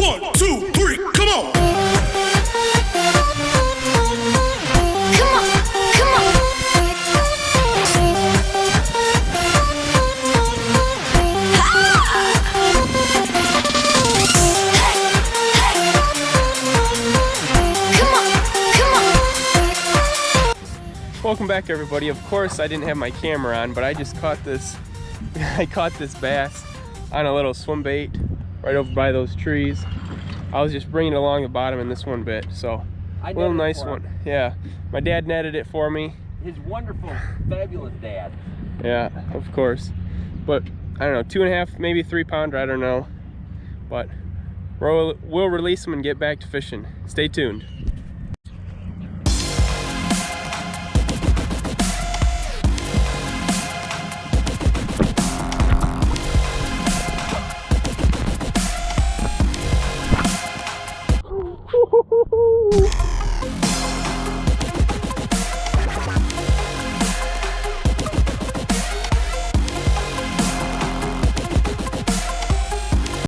1, 2, 3, come on. Come on, come on. Welcome back, everybody. Of course I didn't have my camera on, but I just caught this I caught this bass on a little swim bait right over by those trees. I was just bringing it along the bottom and this one bit, so a little nice one. Yeah, my dad netted it for me. His wonderful, fabulous dad. Yeah, of course. But I don't know, 2.5, maybe 3 pounder, I don't know. But we'll release them and get back to fishing. Stay tuned.